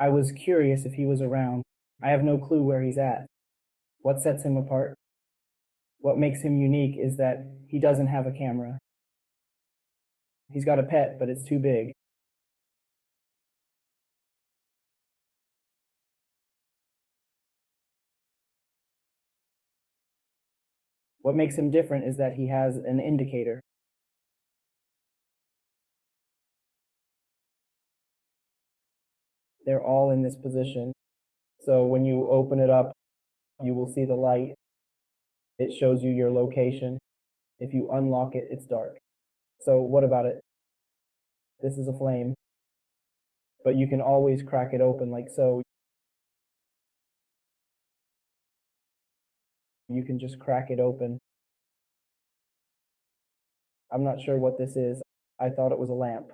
I was curious if he was around. I have no clue where he's at. What sets him apart? What makes him unique is that he doesn't have a camera. He's got a pet, but it's too big. What makes him different is that he has an indicator. They're all in this position. So when you open it up, you will see the light. It shows you your location. If you unlock it, it's dark. So what about it? This is a flame, but you can always crack it open like so. You can just crack it open. I'm not sure what this is. I thought it was a lamp.